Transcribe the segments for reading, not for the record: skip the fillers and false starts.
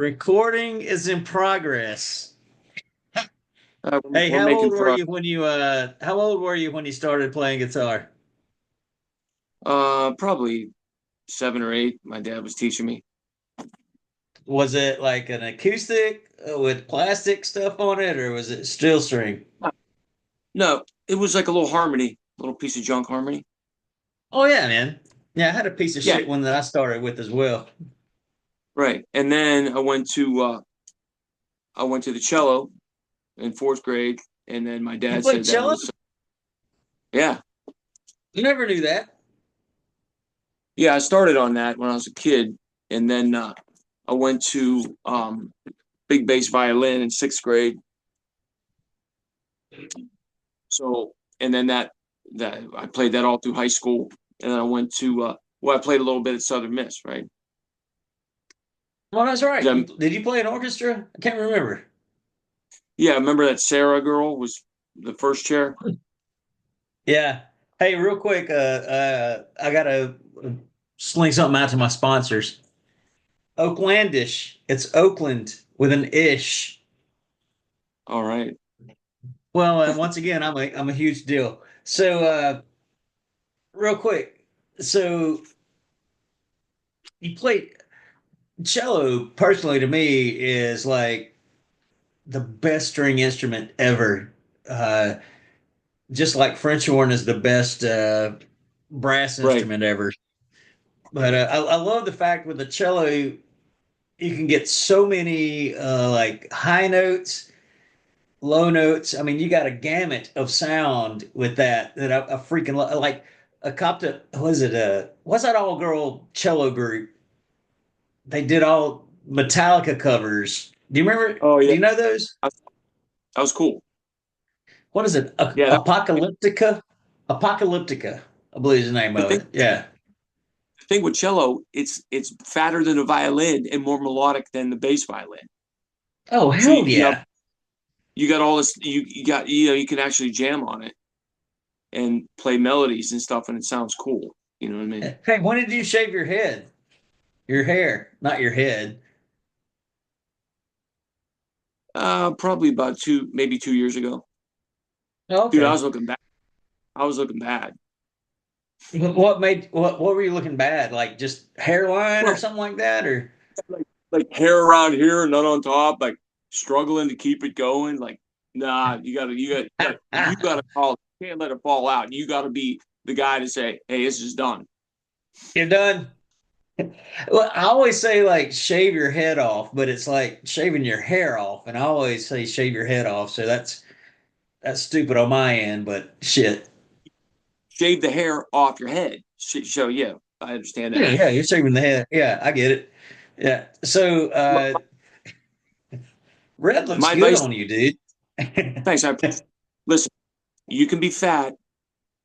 Recording is in progress. Hey, We're making pro. how old were you when you started playing guitar? Probably 7 or 8. My dad was teaching me. Was it like an acoustic with plastic stuff on it, or was it steel string? No, it was like a little harmony, little piece of junk harmony. Oh yeah, man. Yeah, I had a piece of Yeah, shit one that I started with as well. right. And then I went to the cello in fourth grade, and then my You dad played said that cello? was yeah, You never knew that. yeah. I started on that when I was a kid, and then I went to big bass violin in sixth grade. So and then that I played that all through high school, and then I went to I played a little bit at Southern Miss, right? Well, that's right. Then Did you play an orchestra? I can't remember. Yeah, remember that Sarah girl was the first chair? Yeah. Hey, real quick, I gotta sling something out to my sponsors. Oaklandish. It's Oakland with an ish. All right. Well, once again, I'm a huge deal. So, real quick, so you play cello. Personally, to me, is like the best string instrument ever. Uh, just like French horn is the best brass Right. instrument ever. But I love the fact with the cello, you can get so many like high notes, low notes. I mean, you got a gamut of sound with that I freaking like a Copta. Was it a what's that all girl cello group? They did all Metallica covers. Do you remember? Oh Do yeah. you know those? That was cool. What is it? Yeah, Apocalyptica? Apocalyptica, I believe is the name the of thing it. Yeah. the thing with cello, it's fatter than a violin and more melodic than the bass violin. Oh So hell yeah. you got all this you got you can actually jam on it and play melodies and stuff and it sounds cool. You know what I mean? Hey, when did you shave your head? Your hair, not your head. Probably about 2 maybe 2 years ago. Oh, Dude, I okay. was looking bad. I was looking bad. What were you looking bad? Like just hairline or Well, something like that? Or like hair around here, none on top, like struggling to keep it going. Like, nah, you gotta call. You can't let it fall out. You gotta be the guy to say, "Hey, this is done." you're done. Well, I always say like shave your head off, but it's like shaving your hair off. And I always say shave your head off. So that's stupid on my end, but shit. Shave the hair off your head. So yeah, I understand Yeah, that. yeah, you're shaving the head. Yeah, I get it. Yeah. So red looks My good advice. on you, dude. Thanks. Listen. You can be fat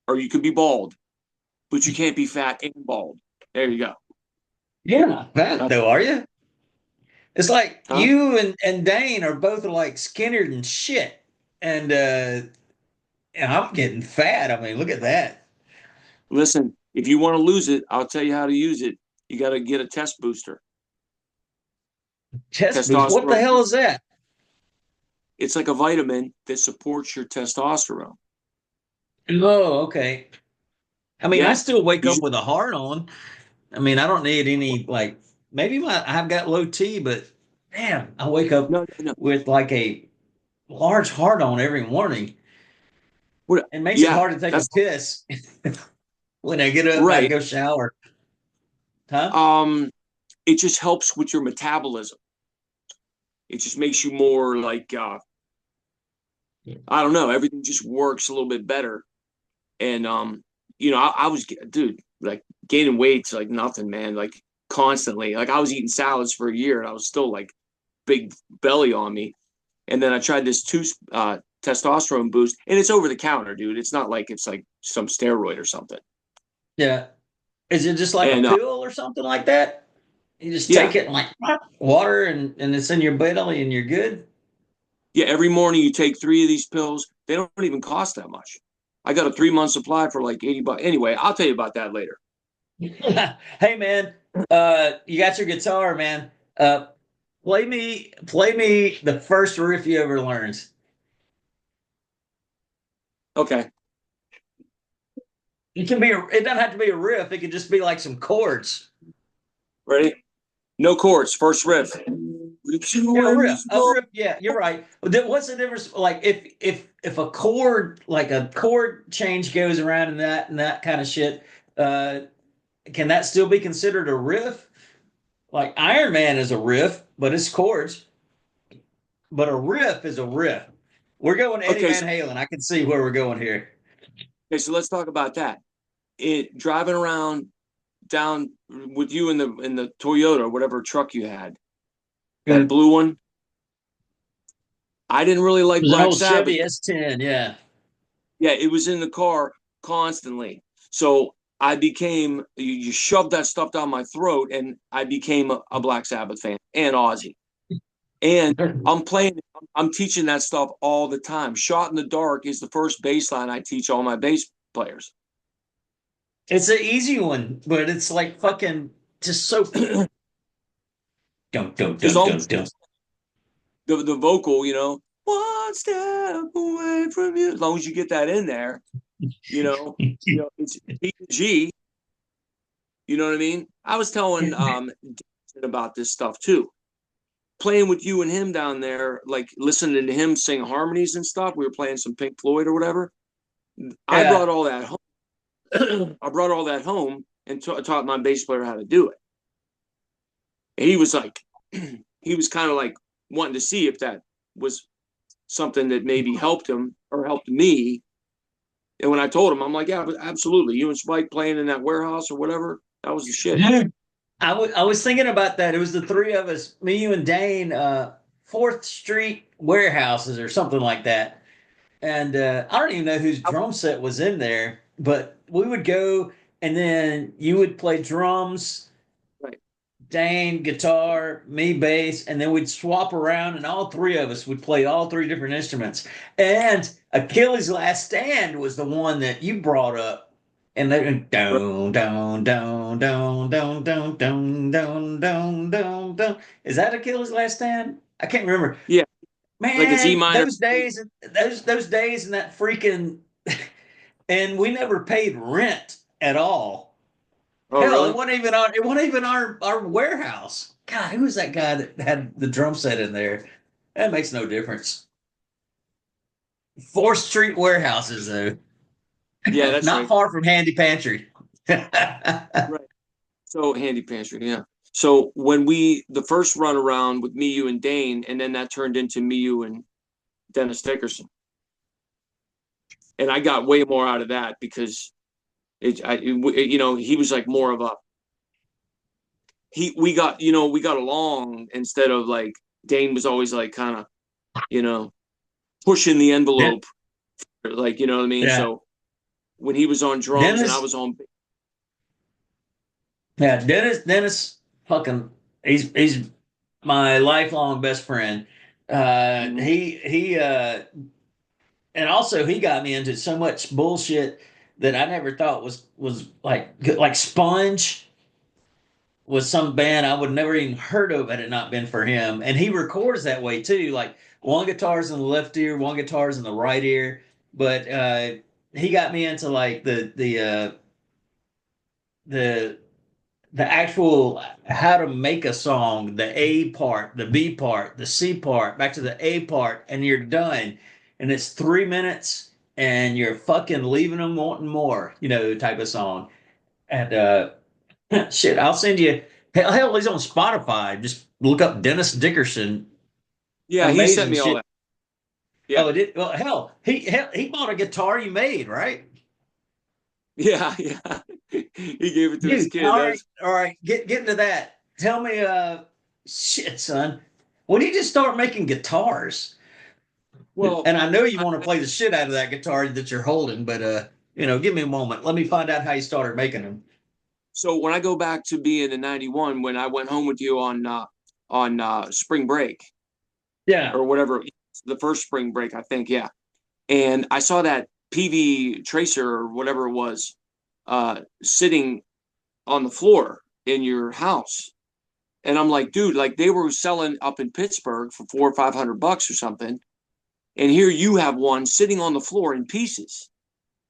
or you can be bald, but you can't be fat and bald. There you go. You're not fat Uh, though, are you? It's like huh? you and Dane are both like skinnier than shit. And I'm getting fat. I mean, look at that. Listen, if you want to lose it, I'll tell you how to use it. You got to get a test booster, Chest boost. What the testosterone. hell is that? It's like a vitamin that supports your testosterone. Oh, okay. I mean, I Yeah. still wake You up just, with a heart on. I mean, I don't need any like maybe I've got low T, but damn, I wake up no, no, no. with like a large heart on every morning. What, It makes it yeah, hard to take a that's piss when I get up. I right. go shower, huh? Um, it just helps with your metabolism. It just makes you more like I don't know. Everything just works a little bit better. And I was dude like gaining weight like nothing, man. Like constantly. Like I was eating salads for a year and I was still like big belly on me. And then I tried this two testosterone boost, and it's over the counter, dude. It's not like it's like some steroid or something. Yeah. Is it just like a And pill or something like that? You just take yeah, it and like water and it's in your belly and you're good. yeah. Every morning you take 3 of these pills. They don't even cost that much. I got a 3 month supply for like $80. Anyway, I'll tell you about that later. Hey man, you got your guitar, man. play me the first riff you ever learned. Okay, It doesn't have to be a riff. It could just be like some chords. ready? No chords. First riff. Yeah, a riff. Yeah, you're right. What's the difference? Like if a chord, like a chord change goes around and that kind of shit, uh, can that still be considered a riff? Like Iron Man is a riff, but it's chords. But a riff is a riff. We're going Eddie Okay, Van so, Halen. I can see where we're going here. okay, so let's talk about that. It driving around down with you in the Toyota or whatever truck you had, that It blue one. I didn't really like was an Black old Sabbath. Chevy S10. Yeah. Yeah, it was in the car constantly. So I became you shoved that stuff down my throat, and I became a Black Sabbath fan and Ozzy. And I'm playing, I'm teaching that stuff all the time. Shot in the Dark is the first bass line I teach all my bass players. It's an easy one, but it's like fucking just so don't There's don't always don't don't. the vocal, one step away from you. As long as you get that in there, it's G to G. You know what I mean? I was telling about this stuff too. Playing with you and him down there, like listening to him sing harmonies and stuff. We were playing some Pink Floyd or whatever. I Yeah. brought all that home. I brought all that home and taught my bass player how to do it. And he was like, he was kind of like wanting to see if that was something that maybe helped him or helped me. And when I told him, I'm like, yeah, absolutely. You and Spike playing in that warehouse or whatever, that was the shit. Dude, I was thinking about that. It was the three of us, me, you, and Dane, Fourth Street warehouses or something like that. And I don't even know whose drum set was in there, but we would go, and then you would play drums, Right. Dane guitar, me bass, and then we'd swap around, and all three of us would play all three different instruments. And Achilles' Last Stand was the one that you brought up, and they down, down, down, down, down, down, down, down, down, down, down. Is that Achilles' Last Stand? I can't remember. Yeah. Like it's E Man, minor. those days and that freaking, and we never paid rent at all. Oh, Hell, really? it wasn't even our warehouse. God, who was that guy that had the drum set in there? That makes no difference. Fourth Street warehouses, though, Yeah, that's not right. far from Handy Pantry. Right. So handy pantry, yeah. So when the first run around with me, you, and Dane, and then that turned into me, you, and Dennis Dickerson, and I got way more out of that because he was like more of a we got along instead of like Dane was always like kind of you know pushing the Den- envelope, like you know what I mean. yeah, So when he was on drums and I Dennis. was on, Yeah, Dennis, fucking, he's my lifelong best friend. Mhm. And also he got me into so much bullshit that I never thought was like good. Like Sponge was some band I would never even heard of had it not been for him. And he records that way too. Like one guitar's in the left ear, one guitar's in the right ear. But he got me into like the the actual how to make a song, the A part, the B part, the C part, back to the A part, and you're done. And it's 3 minutes and you're fucking leaving them wanting more, type of song. And shit, I'll send you. Hell, he's on Spotify. Just look up Dennis Dickerson. Yeah, he sent Amazing me all shit. that. Yeah, Oh, it did. Well, hell, he bought a guitar you made, right? yeah, yeah. He gave it to his Dude, kid. all right, That's all right. Get into that. Tell me, shit, son. When did you just start making guitars? well, And I know you I, want to play the shit out of that guitar that you're holding, but give me a moment. Let me find out how you started making them. so when I go back to being in '91, when I went home with you on spring break Yeah. or whatever, the first spring break, I think, yeah. And I saw that PV Tracer or whatever it was, sitting on the floor in your house, And I'm like, dude, like they were selling up in Pittsburgh for $400 or $500 or something. And here you have one sitting on the floor in pieces.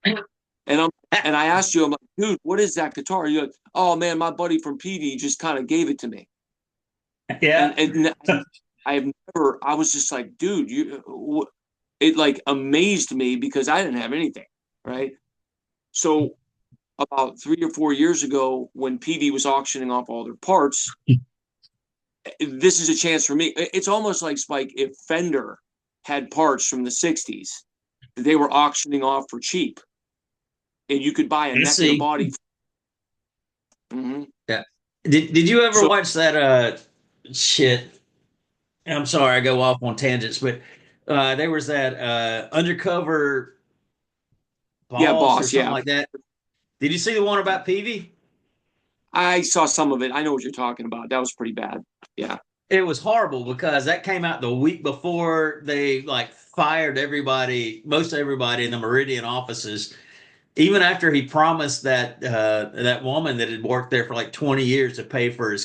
And I asked you, I'm like, dude, what is that guitar? You're like, oh man, my buddy from PD just kind of gave it to me. Yeah. And I have never, I was just like, dude, it like amazed me because I didn't have anything. Right. So about 3 or 4 years ago, when PD was auctioning off all their parts, this is a chance for me. It's almost like, Spike, if Fender had parts from the 60s that they were auctioning off for cheap and you could buy a Let's neck and a see. body. Mm-hmm. Yeah. Did you ever So watch that shit? I'm sorry, I go off on tangents, but there was that undercover yeah, boss or boss. something Yeah, like that. Did you see the one about Peavy? I saw some of it. I know what you're talking about. That was pretty bad. Yeah. It was horrible because that came out the week before they like fired everybody, most everybody in the Meridian offices. Even after he promised that woman that had worked there for like 20 years to pay for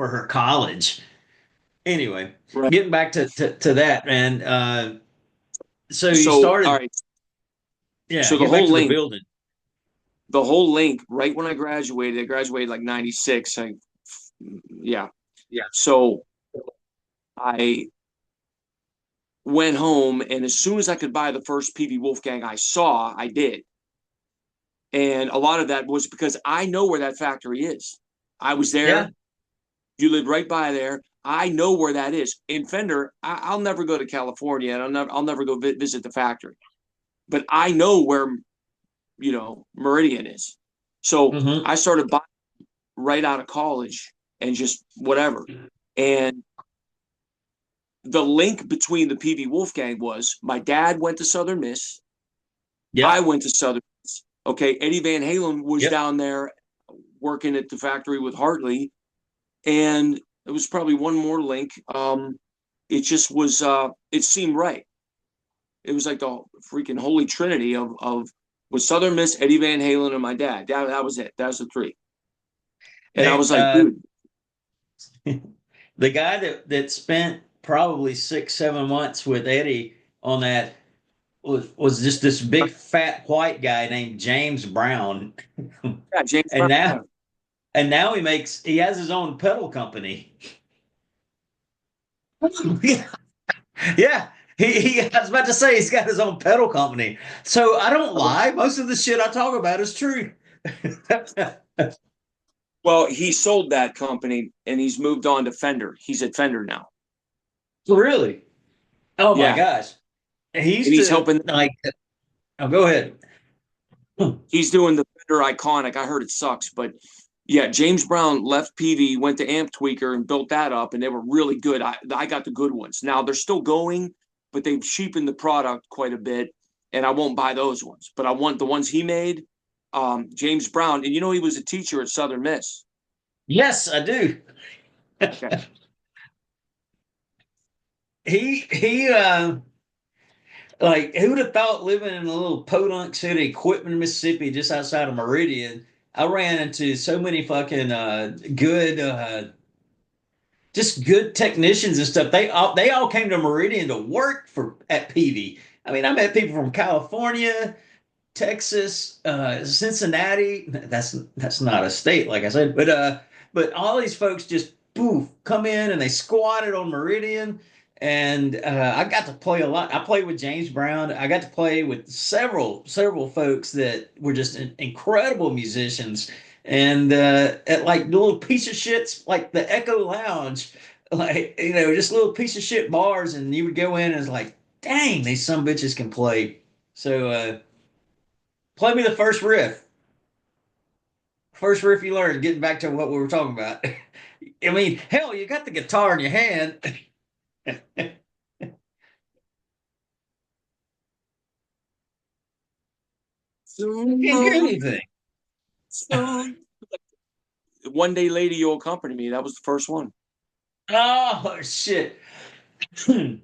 her college. Anyway, Right. getting back to that, man. So you So, all started, right. yeah, So get back to the building. the whole link, right when I graduated like 96. Yeah. Yeah. So I went home, and as soon as I could buy the first PV Wolfgang I saw, I did. And a lot of that was because I know where that factory is. I was Yeah. there. You live right by there. I know where that is. In Fender, I'll never go to California, and I'll never go visit the factory. But I know where Meridian is. So Hmm. I started buying right out of college and just whatever. And the link between the PV Wolfgang was my dad went to Southern Miss. I Yep. went to Southern Miss. Okay. Eddie Van Halen was Yep. down there working at the factory with Hartley. And it was probably one more link. It just was, it seemed right. It was like the freaking holy trinity of was Southern Miss, Eddie Van Halen, and my dad. That was it. That was the three. And I Hey, was like, dude, the guy that spent probably 6, 7 months with Eddie on that was just this big fat white guy named James Brown, yeah, James and Brown. now he has his own pedal company. Yeah, I was about to say he's got his own pedal company. So I don't lie. Most of the shit I talk about is true. Well, he sold that company and he's moved on to Fender. He's at Fender now. Really? Oh my Yeah. gosh. He And used he's to helping, like, oh, go ahead. he's doing the Fender Iconic. I heard it sucks, but yeah, James Brown left PV, went to Amp Tweaker and built that up, and they were really good. I got the good ones. Now they're still going, but they've cheapened the product quite a bit, and I won't buy those ones. But I want the ones he made. James Brown, and he was a teacher at Southern Miss. Yes, I do. Okay. He like who'd have thought living in a little podunk city, Quitman, Mississippi, just outside of Meridian, I ran into so many fucking good just good technicians and stuff. They all came to Meridian to work for at Peavey. I mean, I met people from California, Texas, Cincinnati. That's not a state, like I said, but all these folks just poof come in and they squatted on Meridian, and I got to play a lot. I played with James Brown. I got to play with several folks that were just incredible musicians, and at like little piece of shits like the Echo Lounge, like just little piece of shit bars, and you would go in and it's like, dang, these some bitches can play. So. Play me the first riff. First riff you learned, getting back to what we were talking about. I mean, hell, you got the guitar in your hand. Can't hear anything. One Day Lady, You'll Accompany Me. That was the first one. Oh shit. I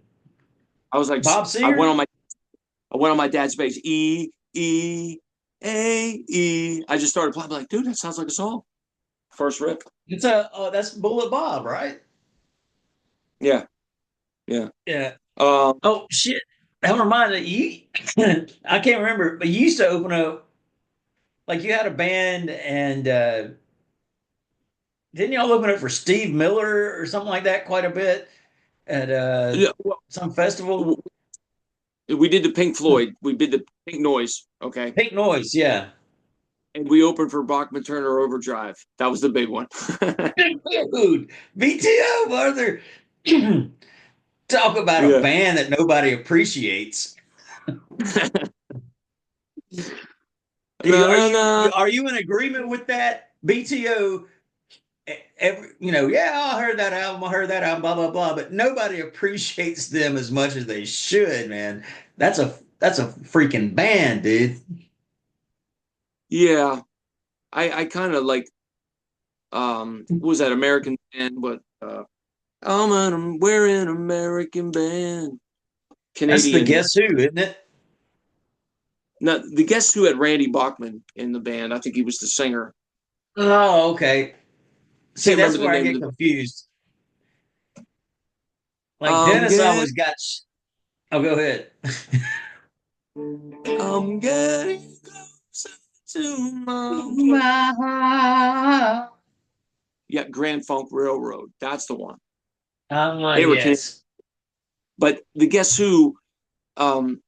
was like, Bob I Seger? went on my dad's bass. E, E, A, E. I just started playing. I'm like, dude, that sounds like a song. first rip. It's a that's Bullet Bob, right? Yeah, yeah. Yeah. Um, Oh shit. That reminded you. I can't remember, but you used to open up like you had a band and didn't y'all open up for Steve Miller or something like that quite a bit at yeah, well, some festival? we did the Pink Floyd. We did the Pink Noise. Okay, Pink Noise, yeah. and we opened for Bachman Turner Overdrive. That was the big one. Dude, BTO, Arthur. Talk about a Yeah. band that nobody appreciates. No, Are no, no. are you in agreement with that? BTO, yeah, I heard that album, blah blah blah, but nobody appreciates them as much as they should, man. That's a freaking band, dude. Yeah, I kind of like what was that American band? But we're an American band, That's the Canadian. Guess Who, isn't it? No, the Guess Who had Randy Bachman in the band. I think he was the singer. Oh, okay. See, Can't that's remember the where I name get of the. confused. Like I'm Dennis getting, always got. Oh, go ahead. I'm getting closer to my. My Yeah, Grand Funk Railroad. That's the one. They were Canadian, yes. but the Guess Who, um,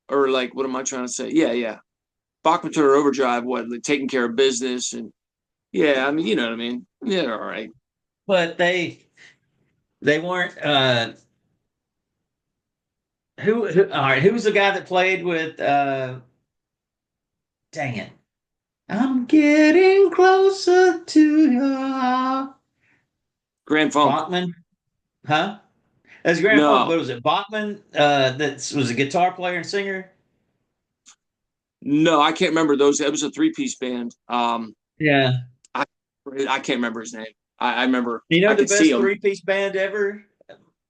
or like, what am I trying to say? Yeah, yeah. Bachman Turner Overdrive, what, like, taking care of business, and yeah, I mean, you know what I mean. Yeah, all right. But they weren't who all right, who was the guy that played with dang it. I'm getting closer to you. Grand Funk. Bachman? Huh? That's Grand Funk, No, but was it Bachman that was a guitar player and singer? no, I can't remember those. It was a three-piece band. Yeah. I I can't remember his name. I remember You know I the could see best him. three-piece band ever?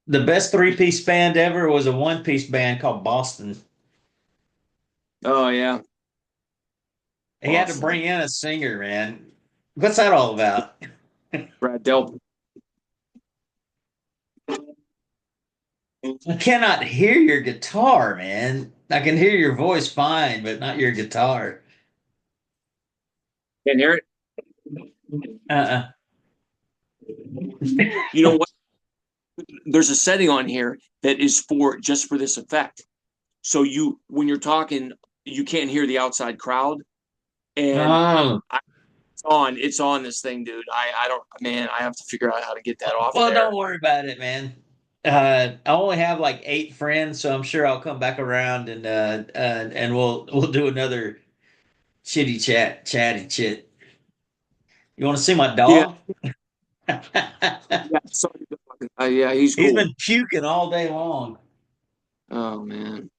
The best three-piece band ever was a one-piece band called Boston. Oh yeah, He had to Boston. bring in a singer, man. What's that all about? Brad Delp. I cannot hear your guitar, man. I can hear your voice fine, but not your guitar. Can't hear it. Uh-uh. You know what? There's a setting on here that is for just for this effect. So you, when you're talking, you can't hear the outside crowd, and Oh, it's on this thing, dude. I don't, man, I have to figure out how to get that off of well, there. don't worry about it, man. I only have like 8 friends, so I'm sure I'll come back around and we'll do another chatty chit. You want to see my Yeah, dog? yeah. Sorry, yeah, he's He's cool. been puking all day long. Oh man.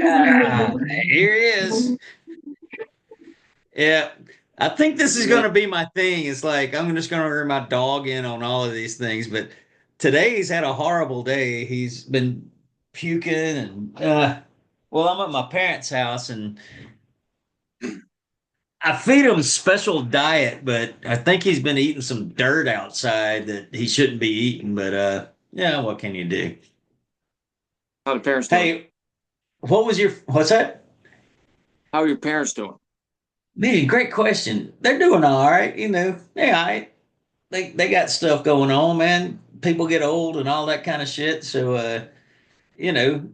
Ah, here he is. Yeah, I think this is going Yeah. to be my thing. It's like I'm just going to bring my dog in on all of these things. But today he's had a horrible day. He's been puking and well, I'm at my parents' house and I feed him special diet, but I think he's been eating some dirt outside that he shouldn't be eating. But yeah, what can you do? How the parents doing? Hey, what's that? How are your parents doing? Man, great question. They're doing all right, They all right. They got stuff going on, man. People get old and all that kind of shit. So you know,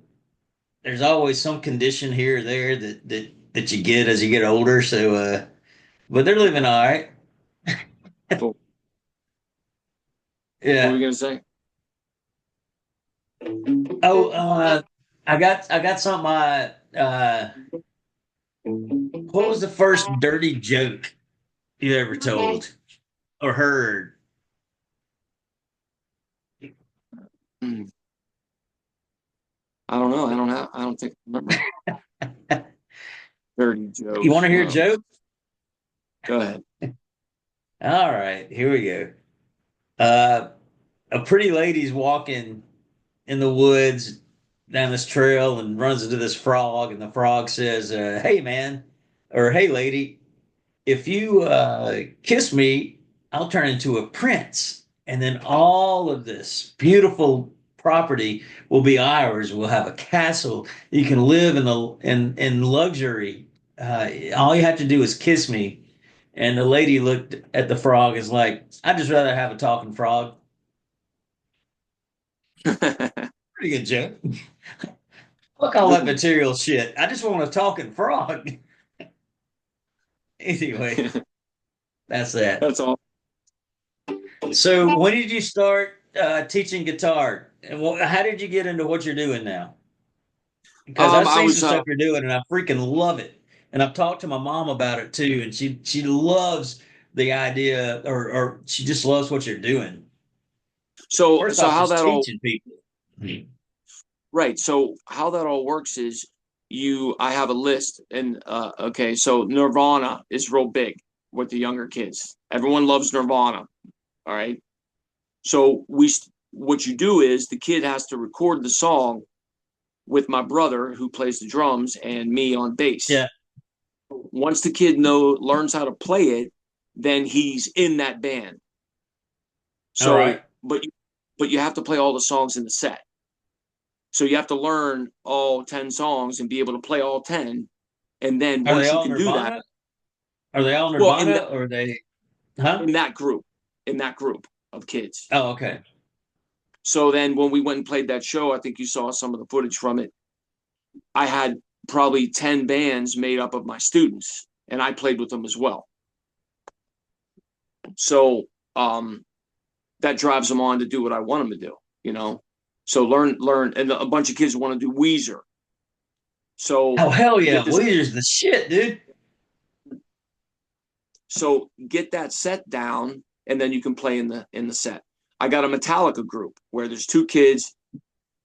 there's always some condition here or there that you get as you get older. So but they're living all right. Cool. What were Yeah. you gonna say? Oh, I got something what was the first dirty joke you ever told or heard? Hmm. I don't know. I don't have. I don't think I remember. Dirty You want jokes. to hear a joke? Go ahead. All right, here we go. Uh, a pretty lady's walking in the woods down this trail and runs into this frog, and the frog says, "Hey, man, or hey, lady, if you kiss me, I'll turn into a prince. And then all of this beautiful property will be ours. We'll have a castle. You can live in luxury. All you have to do is kiss me. And the lady looked at the frog is like, I'd just rather have a talking frog. Pretty good joke. Fuck all that Good material shit. I just want a talking frog. Anyway, one. that's that. That's all. So when did you start teaching guitar? And how did you get into what you're doing now? Because I've I seen some was stuff you're doing and I freaking love it. And I've talked to my mom about it too, and she loves the idea, or she just loves what you're doing. First so off, how just that all teaching people. right. So how that all works is I have a list and okay, so Nirvana is real big with the younger kids. Everyone loves Nirvana. All right. So what you do is the kid has to record the song with my brother who plays the drums and me on bass. Yeah. Once the kid learns how to play it, then he's in that band. All So, right. but you have to play all the songs in the set. So you have to learn all 10 songs and be able to play all 10. And then Are they once you all can do that, Nirvana? Are they all well, Nirvana? Or are they? Huh? in that group, in that group of kids. Oh, okay. So then when we went and played that show, I think you saw some of the footage from it. I had probably 10 bands made up of my students, and I played with them as well. So that drives them on to do what I want them to do, you know. So learn, and a bunch of kids want to do Weezer. So Oh hell get yeah, this, Weezer's the shit, dude. so get that set down, and then you can play in the set. I got a Metallica group where there's two kids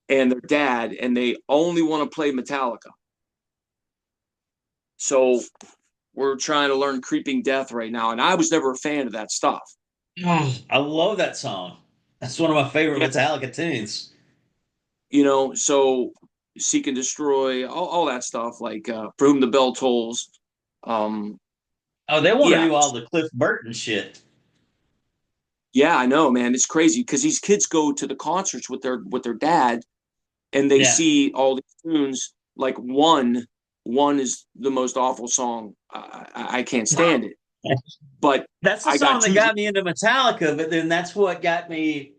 and their dad, and they only want to play Metallica. So we're trying to learn Creeping Death right now, and I was never a fan of that stuff. I love that song. That's one of my favorite Yeah. Metallica tunes. So Seek and Destroy, all that stuff, like For Whom the Bell Tolls. Um, Oh, they want to yeah, do all the Cliff Burton shit. yeah, I know, man. It's crazy because these kids go to the concerts with their dad, and they Yeah. see all these tunes. Like one is the most awful song. I can't stand it. But That's the I got song that two. got me into Metallica, but then that's what got me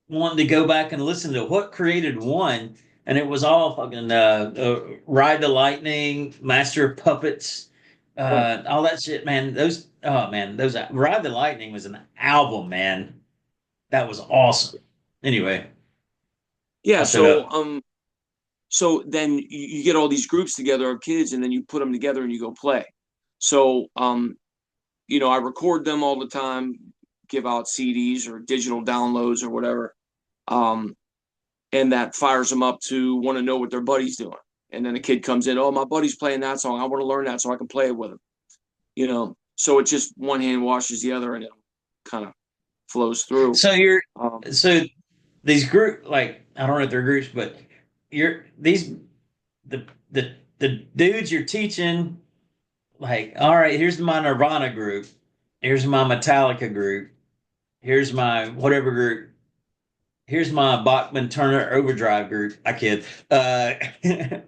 wanting to go back and listen to what created one. And it was all fucking Ride the Lightning, Master of Puppets, all that shit, man. Oh man, those Ride the Lightning was an album, man. That was awesome. Anyway, Yeah, I'll shut up. so then you get all these groups together of kids, and then you put them together and you go play. So I record them all the time, give out CDs or digital downloads or whatever. Um, and that fires them up to want to know what their buddy's doing. And then a kid comes in, oh, my buddy's playing that song. I want to learn that so I can play it with him. So it just one hand washes the other, and it kind of flows through. So you're Um, so these group like I don't know if they're groups, but you're these the dudes you're teaching like, all right, here's my Nirvana group, here's my Metallica group, here's my whatever group, here's my Bachman Turner Overdrive group. I kid,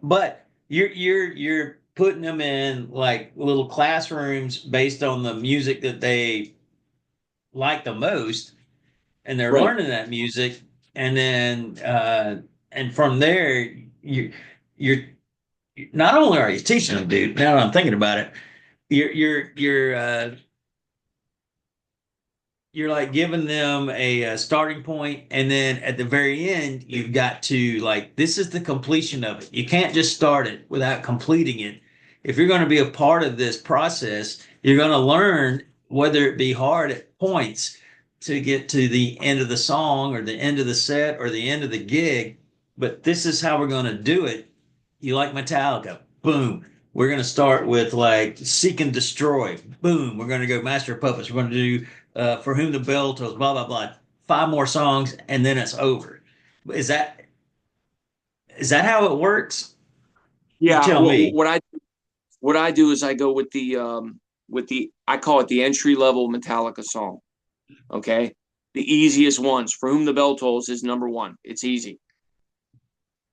but you're putting them in like little classrooms based on the music that they like the most, and they're right. learning that music, and then and from there you're not only are you teaching them, dude. Now that I'm thinking about it, you're like giving them a starting point, and then at the very end you've got to like this is the completion of it. You can't just start it without completing it. If you're going to be a part of this process, you're going to learn, whether it be hard at points to get to the end of the song or the end of the set or the end of the gig, but this is how we're going to do it. You like Metallica, boom, we're going to start with like Seek and Destroy, boom, we're going to go Master of Puppets, we're going to do For Whom the Bell Tolls, blah blah blah. Five more songs, and then it's over. Is that how it works? You Yeah. tell me. What I what I do is I go with the I call it the entry level Metallica song. Okay, the easiest ones. For Whom the Bell Tolls is number one. It's easy.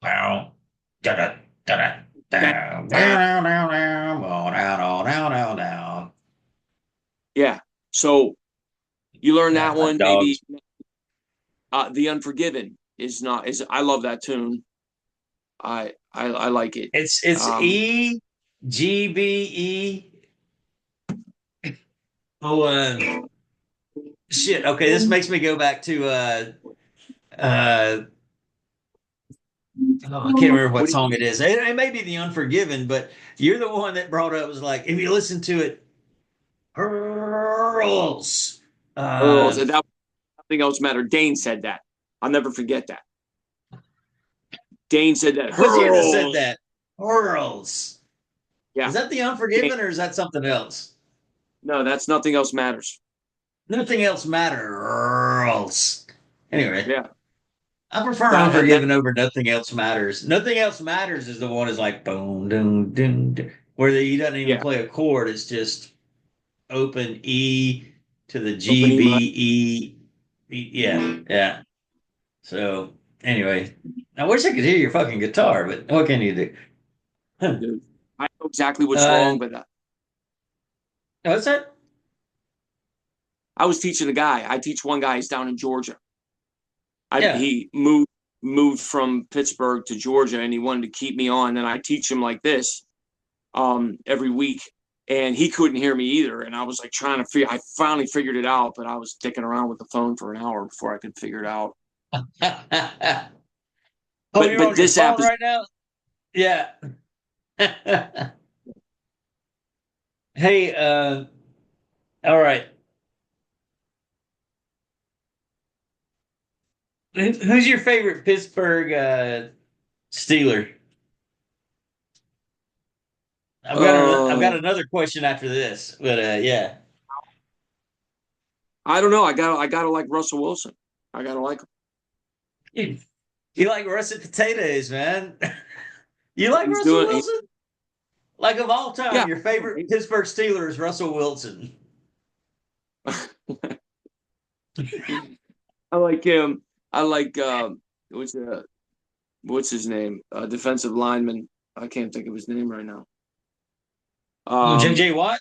Wow. Da-da, da-da, That, down, that down, down, down, down, down, down, down, down. yeah. So you learn Yeah, that my one. Maybe dogs. The Unforgiven is not is I love that tune. I like it. It's Um, EGBE. Oh, shit. Okay, this makes me go back to uh oh, I can't remember what what do song it is. It may be The Unforgiven, but you're the one that brought up was like if you listen to it, hurls. Earls? And that nothing else mattered. Dane said that. I'll never forget that. Dane said that. Who was here that said Hurls. that? Hurls. Yeah. Is that The Dane. Unforgiven or is that something else? No, that's nothing else matters. Nothing else matters. Anyway, Yeah. I prefer That Unforgiven over Nothing Else Matters. Nothing Else Matters is the one is like boom, doom, doom, doom, where he doesn't even yeah. play a chord. It's just open E to the G, Opening my B, Yeah, yeah. So anyway, I wish I could hear your fucking guitar, but what can you do? Huh. dude. I know exactly what's Uh, wrong, but what's that? I was teaching a guy. I teach one guy. He's down in Georgia. Yeah. He moved from Pittsburgh to Georgia, and he wanted to keep me on. And I teach him like this every week, and he couldn't hear me either. And I was like trying to figure. I finally figured it out, but I was dicking around with the phone for an hour before I could figure it out. Oh, you're But on your this app phone is right now? Yeah. Hey, all right. Who's your favorite Pittsburgh Steeler? I've got uh another question after this, but yeah. I don't know. I gotta like Russell Wilson. I gotta like him. You, you like russet potatoes, man. You like He's Russell doing he, Wilson? Like of all time, yeah. your favorite Pittsburgh Steeler is Russell Wilson. I like him. I like what's what's his name? Defensive lineman. I can't think of his name right now. Oh, Um, JJ Watt?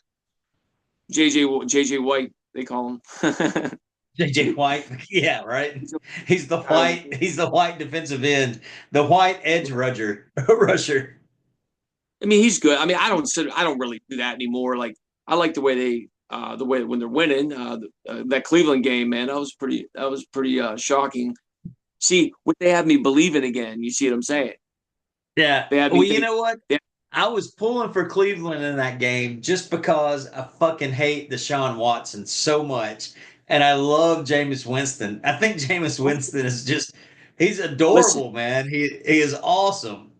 JJ White. They call him. JJ White. Yeah, right. He's a He's the white defensive end, the white edge rusher. I mean, he's good. I mean, I don't really do that anymore. Like, I like the way when they're winning, that Cleveland game, man, that was pretty shocking. See, what they have me believing again. You see what I'm saying? Yeah. They had Well, me you think. know what? Yeah, I was pulling for Cleveland in that game just because I fucking hate Deshaun Watson so much. And I love Jameis Winston. I think Jameis Winston is just, he's listen, adorable, man. He is awesome.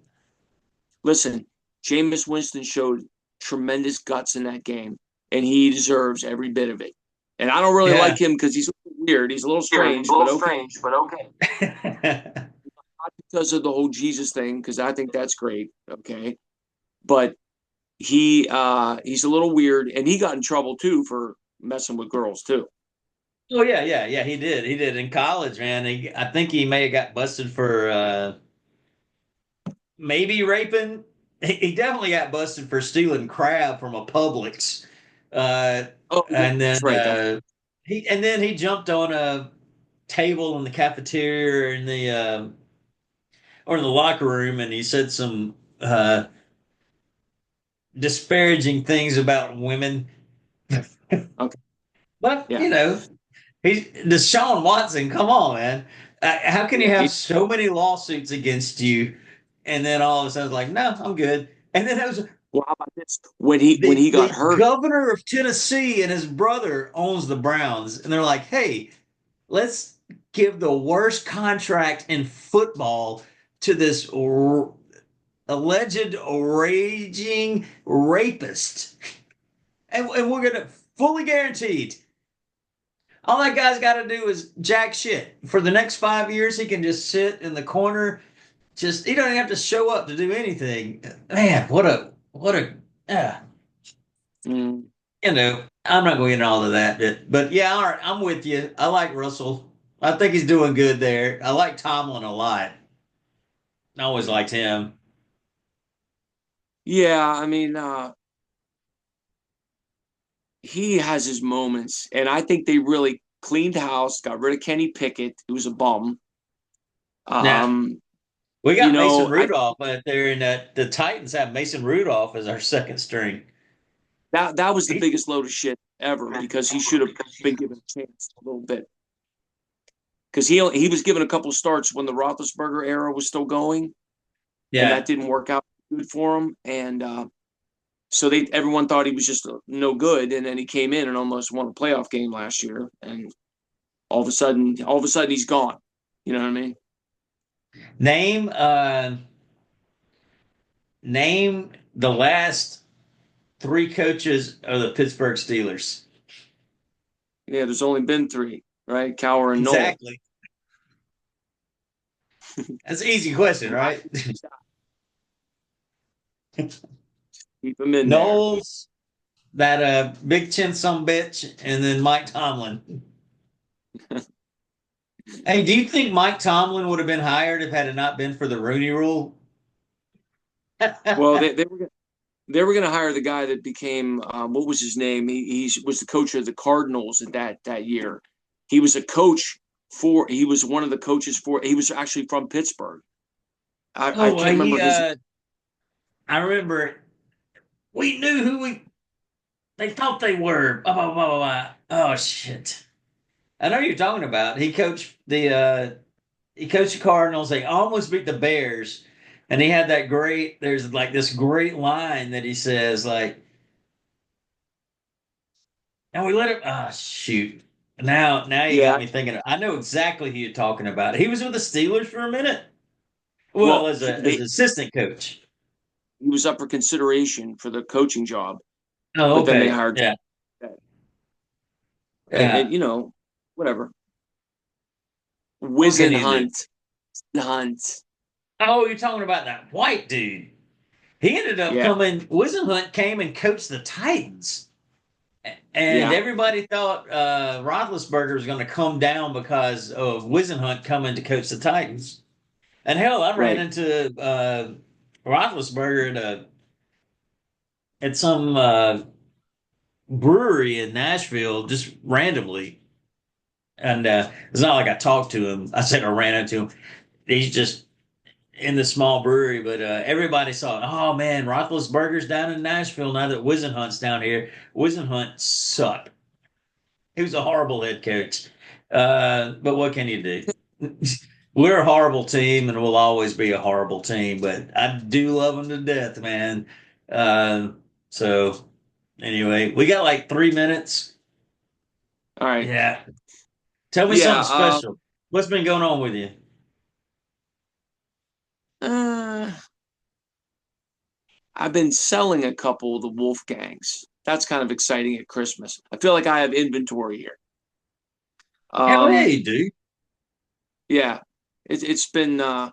listen. Jameis Winston showed tremendous guts in that game, and he deserves every bit of it. And I don't really Yeah. like him because he's a little weird. He's a little Here, he's strange, a little but okay. strange, but okay. Not because of the whole Jesus thing, because I think that's great. Okay, but he's a little weird, and he got in trouble too for messing with girls too. Oh yeah, yeah, yeah. He did. He did in college, man. I think he may have got busted for maybe raping. He definitely got busted for stealing crab from a Publix. Uh, Oh, and then that's right. That's he jumped on a table in the cafeteria or in the locker room, and he said some disparaging things about women. okay. But Yeah, you know, he's Deshaun Watson. Come on, man. How can you yeah. have so many lawsuits against you, and then all of a sudden it's like, no, I'm good. And then it was Well, how about this? When the he got the hurt, governor of Tennessee and his brother owns the Browns, and they're like, hey, let's give the worst contract in football to this alleged raging rapist, and we're gonna fully guaranteed. All that guy's got to do is jack shit. For the next 5 years, he can just sit in the corner. Just he don't even have to show up to do anything. Man, what a Yeah, Mm. I'm not going to get into all of that, but yeah, all right, I'm with you. I like Russell. I think he's doing good there. I like Tomlin a lot. I always liked him. Yeah, I mean, he has his moments, and I think they really cleaned house, got rid of Kenny Pickett, who was a bum. Now Um, we you got Mason know, I Rudolph, but they're in that the Titans have Mason Rudolph as our second string. that was the He- biggest load of shit ever because he should have been given a chance a little bit because he was given a couple starts when the Roethlisberger era was still going, and Yeah. that didn't work out good for him, and so they everyone thought he was just no good, and then he came in and almost won a playoff game last year, and all of a sudden he's gone. You know what I mean? Name name the last three coaches of the Pittsburgh Steelers. Yeah, there's only been three, right? Cowher and Noel. Exactly. That's an easy question, right? Keep him in there. Knowles, that big chin some bitch, and then Mike Tomlin. Hey, do you think Mike Tomlin would have been hired if had it not been for the Rooney Rule? Well, they were going to hire the guy that became what was his name? He was the coach of the Cardinals at that year. He was a coach for. He was one of the coaches for. He was actually from Pittsburgh. I Oh, can't remember his. I remember we knew who they thought they were. Blah, blah, blah, blah, blah. Oh shit! I know who you're talking about. He coached the Cardinals. They almost beat the Bears, and he had that great. There's like this great line that he says like, "And we let him." Ah, shoot! Now you got Yeah. me thinking. I know exactly who you're talking about. He was with the Steelers for a minute. Well, Well, as an assistant coach. he was up for consideration for the coaching job, Oh, but then they okay. hired. Yeah. And Yeah. you know, whatever. What can Wizen you do? Hunt. Oh, you're talking about that white dude. He ended up Yeah, coming. Wisenhunt came and coached the Titans, and yeah, everybody thought Roethlisberger was going to come down because of Wisenhunt coming to coach the Titans. And hell, I ran right. into Roethlisberger at some brewery in Nashville just randomly, and it's not like I talked to him. I said I ran into him. He's just in the small brewery, but everybody saw it. Oh man, Roethlisberger's down in Nashville now that Wisenhunt's down here. Wisenhunt sucked. He was a horrible head coach. But what can you do? We're a horrible team, and we'll always be a horrible team. But I do love them to death, man. Uh, so anyway, we got like 3 minutes. All right. Yeah, tell me Yeah. something special. What's been going on with you? Uh, I've been selling a couple of the Wolfgangs. That's kind of exciting at Christmas. I feel like I have inventory here. Hell yeah, Um, you do. yeah, it's been yeah,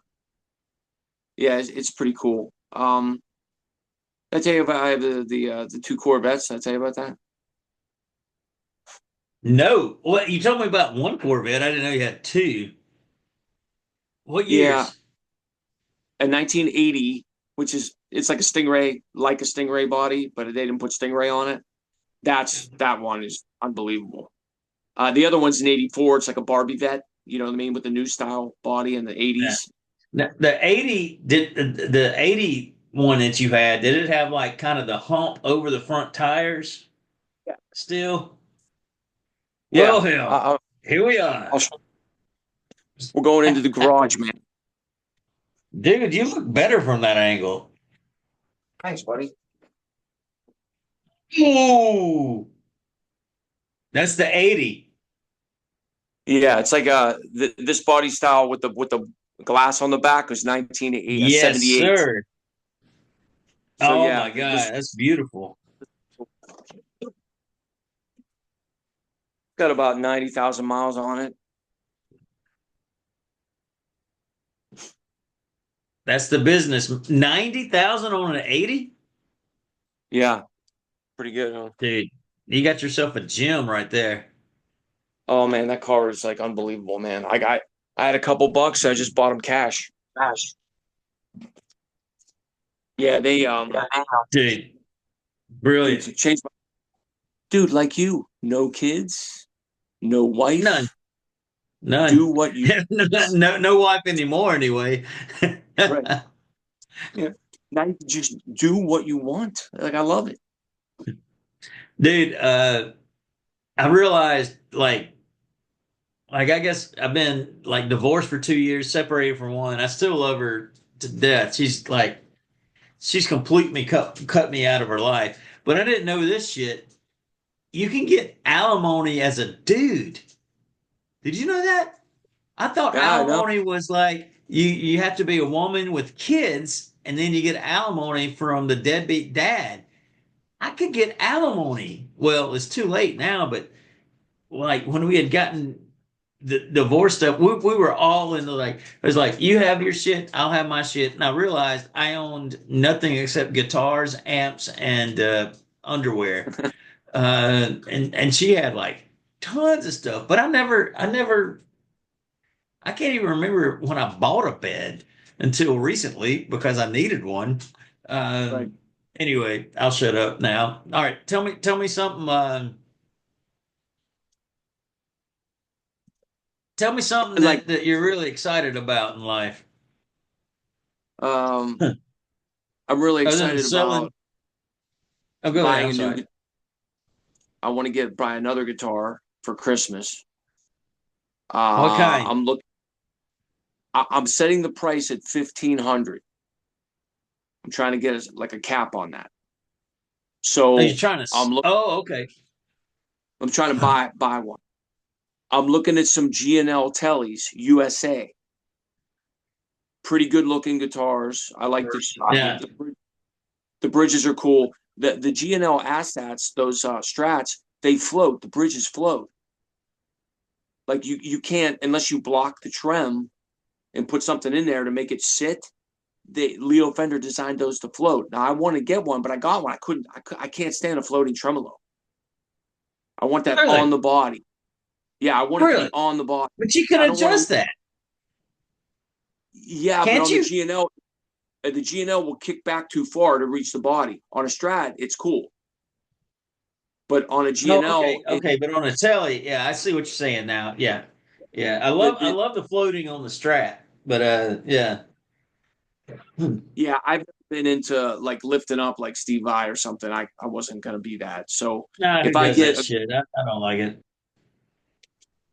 it's pretty cool. I tell you about I have the two Corvettes. Did I tell you about that? No. What you told me about one Corvette. I didn't know you had two. What Yeah, years? a 1980, which is it's like a Stingray body, but they didn't put Stingray on it. That one is unbelievable. The other one's an 84. It's like a Barbie vet, you know what I mean, with the new style body in the Yeah. 80s. Now, the 80 one that you had, did it have like kind of the hump over the front tires Yeah. still? Well, Yeah. hell, here we are. We're going into the garage, man. Dude, you look better from that angle. Thanks, buddy. Ooh, that's the 80. Yeah, it's like this body style with the glass on the back was Yes, 1978. sir. So Oh yeah, my God, that's beautiful. got about 90,000 miles on it. That's the business. 90,000 on an 80? Yeah, pretty good, huh? Dude, you got yourself a gym right there. Oh man, that car is like unbelievable, man. I had a couple bucks, so I just bought them cash. Cash. Yeah, they Dude, dude, brilliant. to change my dude like you, no kids, no None. wife, do None. what you No wife anymore anyway. right. Yeah. Now you can just do what you want. Like I love it. Dude, I realized like I guess I've been like divorced for 2 years, separated from one. I still love her to death. She's completely cut me out of her life. But I didn't know this shit. You can get alimony as a dude. Did you know that? I thought Yeah, I know. alimony was like you have to be a woman with kids and then you get alimony from the deadbeat dad. I could get alimony. Well, it's too late now, but like when we had gotten the divorce stuff, we were all in the like, it was like, you have your shit, I'll have my shit. And I realized I owned nothing except guitars, amps, and underwear. And she had like tons of stuff, but I can't even remember when I bought a bed until recently because I needed one. Right. Um, anyway, I'll shut up now. All right, tell me something. Tell me something Like that you're really excited about in life. um I'm really Other than excited selling. about Oh, go ahead. buying I'm a new sorry. I want to get buy another guitar for Christmas. What kind? I'm look I'm setting the price at 1,500. I'm trying to get like a cap on that. Oh, you're So trying to. I'm look Oh, okay. I'm trying to buy one. I'm looking at some G&L Tellys USA. Pretty good looking guitars. I like Yeah. the bridges are cool. The G&L Assets, those Strats, they float. The bridges float. Like you can't unless you block the trem and put something in there to make it sit. Leo Fender designed those to float. Now I want to get one, but I got one. I can't stand a floating tremolo. I want that on Really? the body. Yeah, I want it to be Really? on the body. But you can I don't want to. adjust that, Yeah, but can't on the you? G&L, the G&L will kick back too far to reach the body. On a Strat, it's cool, but on a Oh, okay, G&L, okay. But on a telly, yeah, I see what you're saying now. Yeah, yeah. I the love the floating on the Strat, but yeah. Hmm. yeah, I've been into like lifting up like Steve Vai or something. I wasn't gonna be that. So Nah, if who I does that get a shit? I don't like it.